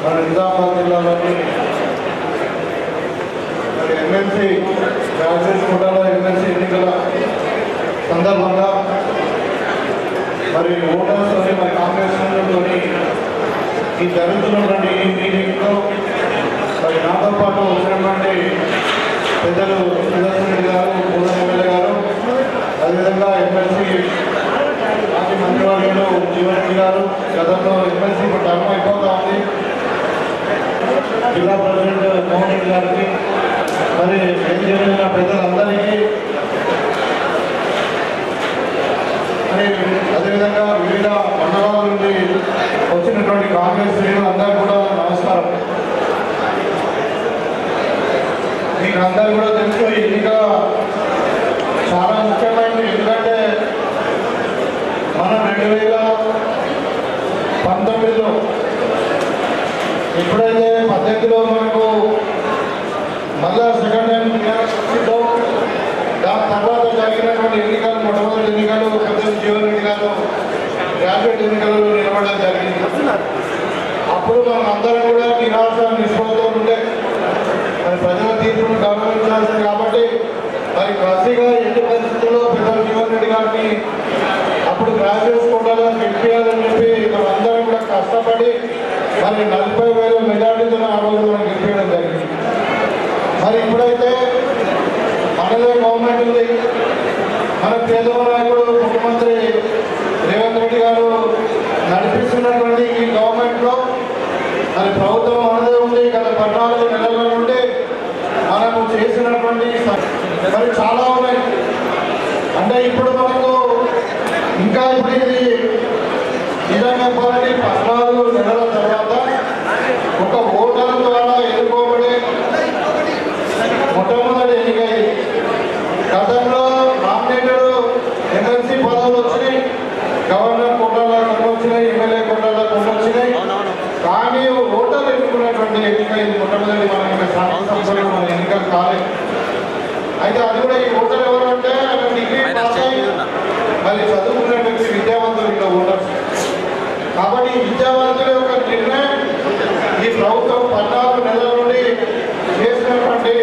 మన నిజామాబాద్ జిల్లాలోని MLC graduate కోటాలో ఎమ్మెల్సీ ఎన్నికల సందర్భంగా మరి ఓటర్స్తోని మరి కాంగ్రెస్ తోని ఈ జరుగుతున్నటువంటి ఈ మీటింగ్లో మరి నాతో పాటు వచ్చినటువంటి పెద్దలు సుదర్శన్ రెడ్డి గారు, పూర్ణ ఎమ్మెల్యే గారు, అదేవిధంగా ఎమ్మెల్సీ మాజీ మంత్రివర్యులు జీవన్ రెడ్డి గారు, గతంలో ఎమ్మెల్సీ ఇప్పుడు టర్మ్ అయిపోతా ఉంది, జిల్లా ప్రెసిడెంట్ మోహన్ రెడ్డి గారికి, మరి జరిగిన పెద్దలందరికీ, మరి అదేవిధంగా వివిధ మండలాల నుండి వచ్చినటువంటి కాంగ్రెస్ శ్రేణులందరూ కూడా నమస్కారం. మీకు అందరూ కూడా తెలుసు ఎన్నిక చాలా ముఖ్యమైనది. ఎందుకంటే మనం 2019లో ఎప్పుడైతే 18లో మనకు మళ్ళా సెకండ్ టైం వచ్చిందో దాని తర్వాత జరిగినటువంటి ఎన్నికలు, మొట్టమొదటి ఎన్నికలు పెద్దలు జీవన్ రెడ్డి గారు గ్రాడ్యుయేట్ ఎన్నికలలో నిలబడడం జరిగింది. అప్పుడు మనం అందరం కూడా నిరాశ నిస్పృహతో ఉండే మరి ప్రజల తీర్పును గౌరవించాల్సింది. కాబట్టి మరి కసిగా ఎన్ని పరిస్థితుల్లో పెద్దలు జీవన్ రెడ్డి గారిని అప్పుడు గ్రాడ్యుయేట్ కోటాలో గెలిపించాలని చెప్పి మనం అందరం కూడా కష్టపడి మరి 40,000 మెజార్టీతో ఆ రోజు మనం గెలిపించడం జరిగింది. మరి ఇప్పుడైతే మనదే గవర్నమెంట్ ఉంది, మన పేదవ నాయకుడు ముఖ్యమంత్రి రేవంత్ రెడ్డి గారు నడిపిస్తున్నటువంటి ఈ గవర్నమెంట్లో మరి ప్రభుత్వం మనదే ఉంది. గత 14 నెలల నుండి మనము చేసినటువంటి మరి చాలా ఉన్నాయి. అంటే ఇప్పుడు మనకు ఇంకా ఇప్పుడు ఇది నిజంగా 14 నెలల తర్వాత ఒక ఓటర్ ద్వారా ఎన్నుకోబడే మొట్టమొదటి ఎన్నిక. గతంలో నామినేటెడ్ ఎమ్మెల్సీ పదవులు వచ్చినాయి, గవర్నర్ కోటాలో కొన్ని వచ్చినాయి, ఎమ్మెల్యే కోటాలో కొన్ని వచ్చినాయి, కానీ ఓటర్ ఎన్నుకున్నటువంటి ఎన్నిక ఇది మొట్టమొదటి. మన స్థానిక సంస్థలు మన ఎన్నికలు కాలేదు. అయితే అది కూడా ఈ ఓటర్ ఎవరు అంటే డిగ్రీ పాస్ అయ్యి మళ్ళీ చదువుకున్నటువంటి విద్యావంతులు ఇక్కడ ఓటర్స్. కాబట్టి ఈ విద్యావంతుల యొక్క నిర్ణయం ఈ ప్రభుత్వం 14 నెలల నుండి చేసినటువంటి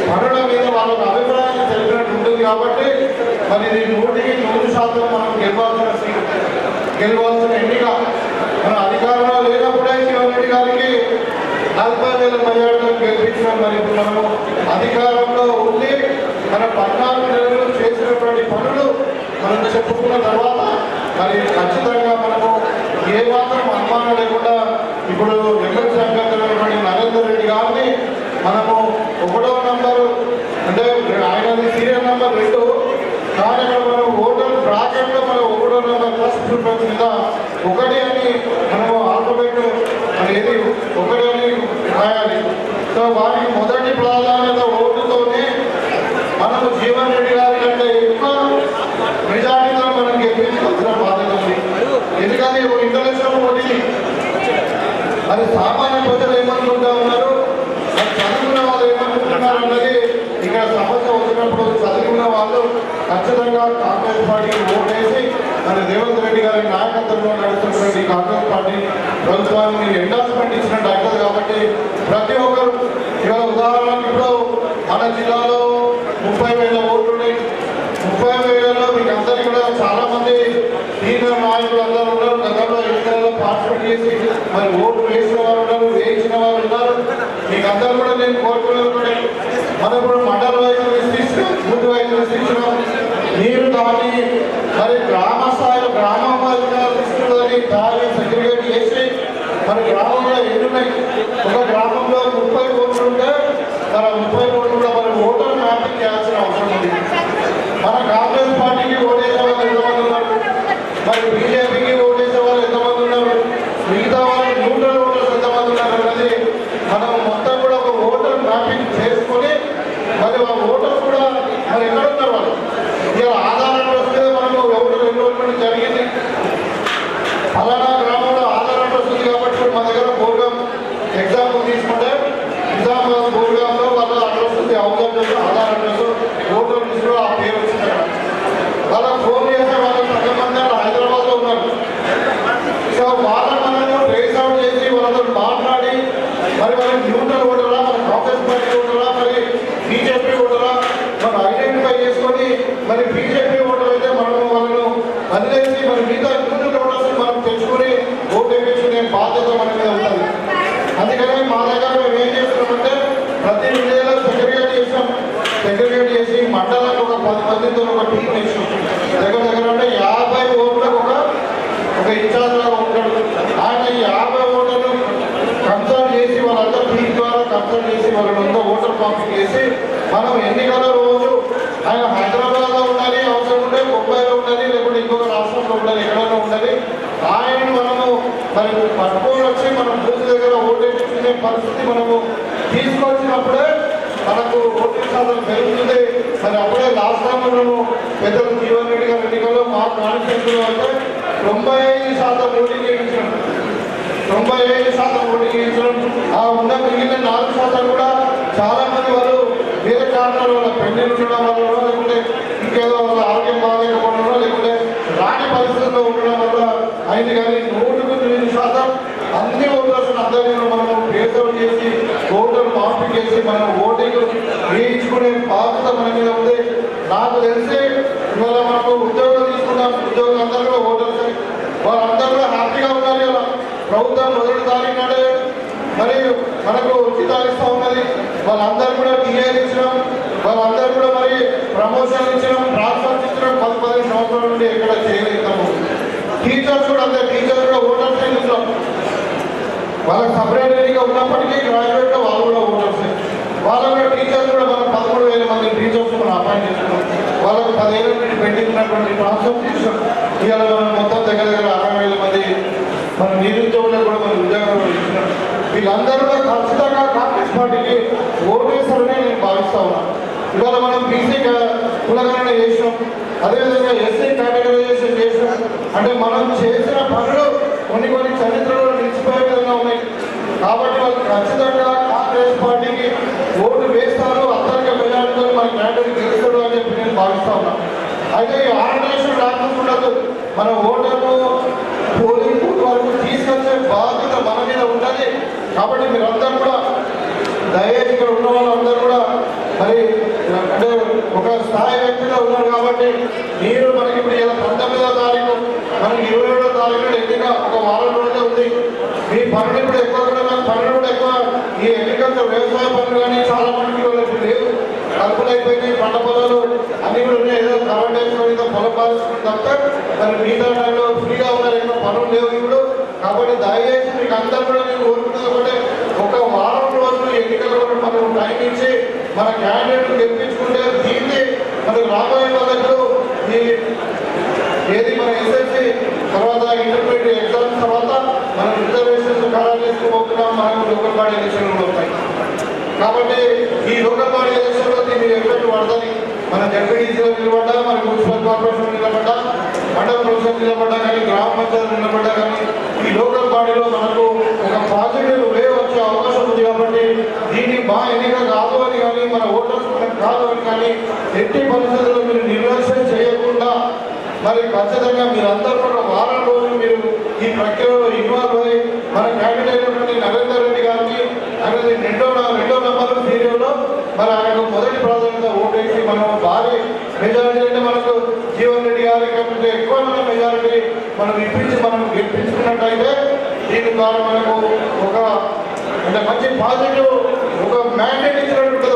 పనుల మీద వాళ్ళకు అభిప్రాయాన్ని తెలిపినట్టు ఉంటుంది. కాబట్టి మరి ఇది 100% మనం గెలవాల్సిన ఎన్నిక. మన అధికారంలో లేనప్పుడే జీవన్ రెడ్డి గారికి 40,000 మెజార్టీలను గెలిపించినాం. మరి ఇప్పుడు మనము అధికారంలో ఉండి మన 14 నెలలు చేసినటువంటి పనులు మనం చెప్పుకున్న తర్వాత మరి ఖచ్చితంగా మనము ఏమాత్రం అనుమానం లేకుండా ఇప్పుడు ఎమ్మెల్సీ అభ్యర్థులైనటువంటి నరేందర్ రెడ్డి గారిని మనము 1వ నంబరు అంటే ఆయనది సీరియల్ నెంబర్ 2, కానీ అక్కడ మనం ఓటర్ బ్రాకెట్లో మనం 1వ నెంబర్ ఫస్ట్ ప్రిఫరెన్స్ మీద 1 అని మనము ఆల్ఫాబెట్ అనేది 1 అని రాయాలి. సో వారికి మొదటి ప్రాధాన్యత ఓటుతోనే మనము జీవన్ రెడ్డి గారి కంటే ఎక్కువ మెజార్టీతో మనం గెలిపించాల్సిన బాధ్యత ఉంది. ఎందుకని ఇంటర్నేషనల్ ఓటీ అది సామాన్య ప్రజలు ఏమనుకుంటా ఉన్నారు, మరి చదువుకున్న వాళ్ళు ఏమనుకుంటున్నారు అన్నది ఇక్కడ సమస్య వచ్చినప్పుడు చదువుకున్న వాళ్ళు ఖచ్చితంగా కాంగ్రెస్ పార్టీకి ఓటేసి మరి రేవంత్ రెడ్డి గారి నాయకత్వంలో నడుస్తున్నటువంటి కాంగ్రెస్ పార్టీ ప్రభుత్వాన్ని ఎండార్స్మెంట్ ఇచ్చినట్టు అవుతుంది. కాబట్టి ప్రతి ఒక్కరు ఇవాళ ఉదాహరణకు ఇప్పుడు మన జిల్లాలో 30,000 ఓట్లు ఉన్నాయి. 30,000లో మీకు అందరికీ కూడా చాలా మంది సీనియర్ నాయకులు అందరూ ఉన్నారు. గతంలో ఎన్నికలలో పార్టిసిపేట్ చేసి మరి ఓట్లు వేసిన వారు ఉన్నారు, వేయించిన వారు ఉన్నారు. మీకు అందరూ కూడా నేను కోరుకునేది కూడా మనం ఇప్పుడు మండల వైద్యులు విస్తరిస్తున్నాం, బూత్ వైద్యులు విస్తరిస్తున్నాం. మీరు దాన్ని మరి గ్రామ స్థాయిలో గ్రామం తీసుకుని దాన్ని సెగ్రిగేట్ చేసి మరి గ్రామంలో ఎన్నున్నాయి. ఒక గ్రామంలో 30 ఓట్లు ఉంటే మరి 30 ఓట్లు కూడా మనం ఓటర్ మ్యాపింగ్ చేయాల్సిన అవసరం ఉంది. మన కాంగ్రెస్ పార్టీకి ఓటేసే వాళ్ళు ఎంతమంది ఉన్నారు, మరి బీజేపీకి ఓటేసే వాళ్ళు ఎంతమంది ఉన్నారు, మిగతా వాళ్ళు న్యూట్రల్ ఓటర్స్ ఎంతమంది ఉన్నారు అన్నది మనం మొత్తం కూడా ఒక ఓటర్ మ్యాపింగ్ చేసుకొని మరి ఆ ఓటర్స్ కూడా మరి ఎక్కడ ఉన్నారు వాళ్ళు ఇలా ఆధారం వస్తే మనము ఓటర్ ఎన్రోల్మెంట్ జరిగింది అలానా గ్రామంలో ఆధారం వస్తుంది. కాబట్టి మన దగ్గర బోర్గం ఎగ్జాంపుల్ తీసుకుంటే నిజామాబాద్ బోర్గాంలో వాళ్ళ అడ్రస్ ఉంది, house address, Aadhaar address, voter లిస్టులో ఆ పేరు వచ్చింది. వాళ్ళకి ఫోన్ చేస్తే వాళ్ళు సగం మంది హైదరాబాద్లో ఉన్నారు. సో వాళ్ళ మనము ఓటు వేయించుకునే బాధ్యత మన మీద ఉంటుంది. అందుకని మా దగ్గర మేము ఏం చేస్తున్నామంటే ప్రతి విలేజ్లో సెగ్రిగేట్ చేసి మండలానికి ఒక 10 మందితో ఒక టీం వేసాం. దగ్గర అంటే 50 ఓట్లకు ఒక ఇన్ఛార్జ్ లాగా ఉంటాడు. ఆయన ఈ 50 ఓట్లను కన్సల్ట్ చేసి వాళ్ళంతా టీం ద్వారా కన్సల్ట్ చేసి వాళ్ళంతా ఓటర్ పంపిణీ చేసి మనం ఎన్నికల రోజు ఆయన హైదరాబాద్లో ఉండాలి, అవసరం ఉంటే ముంబైలో ఉండాలి, లేకుంటే ఇంకొక రాష్ట్రంలో ఉండాలి, ఎక్కడైనా ఉండాలి. ఆయనను మనము మరి పట్టుకొని వచ్చి మనం బూత్ దగ్గర ఓటు వేయించుకునే పరిస్థితి మనము తీసుకొచ్చినప్పుడే మనకు ఓటింగ్ శాతం పెరుగుతుంది. మరి అప్పుడే లాస్ట్ టైం మనము పెద్దలు జీవన్ రెడ్డి గారి ఎన్నికల్లో మా కాన్స్టిట్యూన్సీలో అయితే 95% ఓటింగ్ చేయించడం, 95% ఓటింగ్ చేయించడం. ఆ ఉన్న మిగిలిన 4% కూడా చాలా మంది వాళ్ళు వేరే కారణాల వల్ల పెండింగ్ ఉండడం వల్ల, లేకుంటే ఇంకేదో వాళ్ళ ఆరోగ్యం బాగాలేకపోవడం, లేకుంటే రాని పరిస్థితుల్లో ఉండడం వల్ల అయింది. కానీ 100% అన్ని ఓటర్స్ అందరినీ మనము పేదలు చేసి ఓటర్ మార్పు చేసి మనం ఓటింగ్ వేయించుకునే బాధ్యత మన మీద ఉంది. నాకు తెలిసి ఇవాళ మనకు ఉద్యోగాలు తీసుకున్నాం, ఉద్యోగులు అందరూ కూడా ఓటర్స్, వాళ్ళందరూ కూడా హ్యాపీగా ఉన్నారు. ఇలా ప్రభుత్వం మొదటి తారీఖు నాడే మరి మనకు ఉచితాలు ఇస్తూ ఉన్నది. వాళ్ళందరూ కూడా టీఏలు ఇచ్చినాం, వాళ్ళందరూ కూడా మరి ప్రమోషన్ ఇచ్చినాం, ట్రాన్స్ఫర్స్ ఇచ్చినాం. 10-15 సంవత్సరాల నుండి ఎక్కడ చేయలేస్తాము. టీచర్స్ కూడా అంతే, టీచర్స్ కూడా ఓటర్స్ ఇస్తున్నాం. వాళ్ళకి సపరేట్ ఎన్నిక ఉన్నప్పటికీ గ్రాడ్యుయేట్ వాళ్ళు కూడా ఓటర్స్. వాళ్ళ కూడా టీచర్స్ కూడా మనం 13,000 మంది టీచర్స్ మనం అపాయింట్ చేస్తున్నాం. వాళ్ళకి 10 ఏళ్ళ నుండి పెండింగ్ ఉన్నటువంటి ట్రాన్స్ఫర్ చేసాం. ఇవాళ మనం మొత్తం దగ్గర 60,000 మంది మన నిరుద్యోగులకు కూడా మన ఉద్యోగాలు ఇచ్చినాం. వీళ్ళందరూ కూడా ఖచ్చితంగా కాంగ్రెస్ పార్టీకి ఓటేస్తారని నేను భావిస్తా ఉన్నాను. ఇవాళ మనం బీసీ కులగణన చేసినాం, అదేవిధంగా ఎస్సీ కేటగరైజేషన్ చేసినాం. అంటే మనం చేసిన పనులు కొన్ని చరిత్రలో నిలిచిపోయే విధంగా ఉన్నాయి. కాబట్టి వాళ్ళు ఖచ్చితంగా కాంగ్రెస్ పార్టీకి ఓటు వేస్తారు, అత్యధిక మెజారిటీతో మన క్యాండిడేట్ గెలుస్తాడు అని చెప్పి నేను భావిస్తా ఉన్నాను. అయితే ఈ ఆర్గనైజేషన్ రాకుండా ఉండదు. మన ఓటర్ను పోలింగ్ బూత్ వరకు తీసుకొచ్చే బాధ్యత మన మీద ఉంటుంది. కాబట్టి మీరందరూ కూడా దయచేసి ఇక్కడ ఉన్న వాళ్ళందరూ కూడా మరి అంటే ఒక స్థాయి వ్యక్తిగా ఉన్నారు. కాబట్టి మీరు మనకి ఇప్పుడు ఇలా 19వ తారీఖు, మనకి 27వ తారీఖు ఎన్నిక ఒక వారం రోజులే ఉంది. మీ పనులు కూడా ఎక్కువ కూడా పనులు కూడా ఎక్కువ ఈ అగ్రికల్చర్ వ్యవసాయ పనులు కానీ చాలా మందికి వాళ్ళకి లేవు, కలుపులు అయిపోయినాయి, పంట పొలాలు అన్ని కూడా ఉన్నాయి. ఏదో కరెంట్ వేసుకొని పొలం పాల్చుకుని తప్ప మరి మిగతా టైంలో ఫ్రీగా ఉన్నారు, ఎక్కువ పనులు లేవు ఇప్పుడు. కాబట్టి దయచేసి మీకు అందరూ కూడా నేను కోరుకున్నది ఒకటే, ఒక వారం రోజులు ఎన్నికలు మనం టైం ఇచ్చి మన క్యాండిడేట్ గెలిపించుకుంటే దీన్ని మనకు రాబోయే వాళ్ళకు ఈ ఏది మన ఎస్ఎస్సి తర్వాత ఇంటర్మీడియట్ ఎగ్జామ్స్ తర్వాత మనం రిజర్వేషన్స్ ఖరారు చేసుకోబోతున్నాం. మనకు లోకల్ బాడీ ఎలక్షన్లు వస్తాయి. కాబట్టి ఈ లోకల్ బాడీ ఎలక్షన్లో దీన్ని ఎఫెక్ట్ పడుతుంది. మన జడ్పీటీసీలో నిలబడ్డా, మన మున్సిపల్ కార్పొరేషన్ నిలబడ్డా, మండల పరిషత్ నిలబడ్డా కానీ, గ్రామ పంచాయతీ నిలబడ్డా కానీ ఈ లోకల్ బాడీలో మనకు ఒక పాజిటివ్ వే వచ్చే అవకాశం ఉంది. కాబట్టి దీన్ని బాగా ఎన్నిక కాదు అని కానీ, మన ఓటర్స్ మనకు కాదు అని కానీ ఎట్టి పరిస్థితుల్లో మీరు నిర్లక్ష్యం చేయకుండా మరి ఖచ్చితంగా మీరందరూ ఒక వారం రోజులు మీరు ఈ ప్రక్రియలో ఇన్వాల్వ్ అయ్యి మన క్యాండిడేట్ అయినటువంటి నరేందర్ రెడ్డి గారికి అనేది రెండో నెంబర్ సీరియల్లో మరి ఆయనకు మొదటి ప్రాధాన్యత ఓటేసి మనం భారీ మెజారిటీ అంటే మనకు జీవన్ రెడ్డి గారి కంటే ఎక్కువ మెజారిటీ మనం ఇప్పించి మనం గెలిపించుకున్నట్టయితే దీని ద్వారా మనకు ఒక అంటే మంచి పాజిటివ్ ఒక మ్యాండేట్ ఇచ్చినట్టు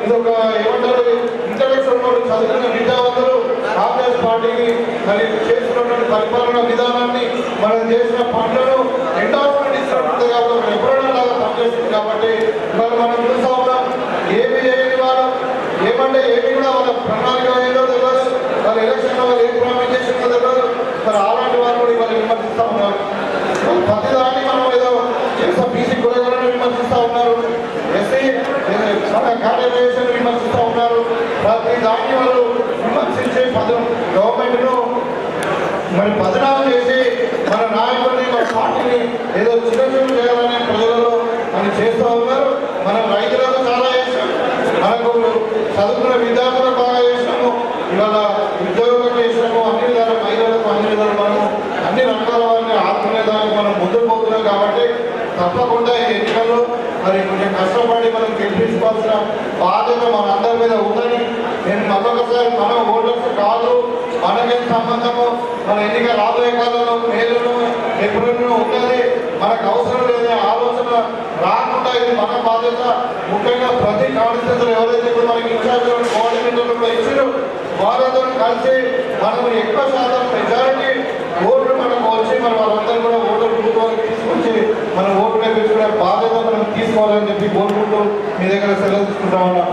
ఇది ఒక ఏమంటారు ఇంటలెక్చువల్ వాళ్ళు చదువుకున్న విద్యావంతులు కాంగ్రెస్ పార్టీకి మరి చేస్తున్నటువంటి పరిపాలన విధానాన్ని మనం చేసిన పనులను ఎండార్స్మెంట్ ఇస్తున్నట్టు కాబట్టి ఎప్పుడైనా లాగా పనిచేస్తుంది. కాబట్టి ఇవాళ మనం చూస్తూ ఉన్నాం, ఏమి చేయని వాళ్ళు ఏమంటే ఏమి కూడా వాళ్ళ ప్రణాళిక ఏదో తెలియదు, వాళ్ళ ఎలక్షన్లో వాళ్ళు ఏం ప్రామిస్ చేసిందో తెలియదు. మరి అలాంటి వాళ్ళు కూడా ఇవాళ విమర్శిస్తూ ఉన్నారు. ప్రతిదాన్ని మనం ఏదో చేసిన బీసీ కులగలను విమర్శిస్తూ ఉన్నారు, ఎస్సీ కేటగరైజేషన్ విమర్శిస్తూ ఉన్నారు. ప్రతి దాన్ని వాళ్ళు విమర్శించి గవర్నమెంట్ను మరి బదనాలు చేసి మన నాయకుడిని మన పార్టీని ఏదో చిన్నచూపు చేయాలనే ప్రజలలో మనం చేస్తూ ఉన్నారు. మనం రైతులకు చాలా చేసాం, మనకు చదువుకున్న విద్యార్థులకు బాగా చేసినాము, ఇవాళ ఉద్యోగులకు చేసినాము, అన్ని విధాల మహిళలకు అన్ని విధాలు మనం అన్ని రకాల వారిని ఆదుకునేదానికి మనం ముందుకు పోతున్నాం. కాబట్టి తప్పకుండా ఈ ఎన్నికల్లో మరి కొంచెం కష్టపడి మనం గెలిపించుకోవాల్సిన బాధ్యత మన అందరి మీద ఉందని నేను మరొకసారి మన ఓటర్స్ కాదు, మనకేం సంబంధము, మన ఎన్నిక రాబోయే కాలంలో మేలును ఎప్పుడూ ఉంటుంది. మనకు అవసరం లేదే ఆలోచన రాకుండా ఇది మన బాధ్యత. ముఖ్యంగా ప్రతి కాన్స్టిట్యూన్సీలో ఎవరైతే ఇప్పుడు మనకి ఇన్ఛార్జ్ కోఆర్డినేటర్లు కూడా ఇచ్చారు వారితో కలిసి మనం ఎక్కువ శాతం మెజారిటీ ఓట్లు మనకు వచ్చి మనం వాళ్ళందరూ కూడా ఓటర్ ప్రభుత్వానికి తీసుకొచ్చి మన ఓట్లు వేయించుకునే బాధ్యత మనం తీసుకోవాలని చెప్పి కోరుకుంటూ మీ దగ్గర సెలవు తీసుకుంటా ఉన్నాం.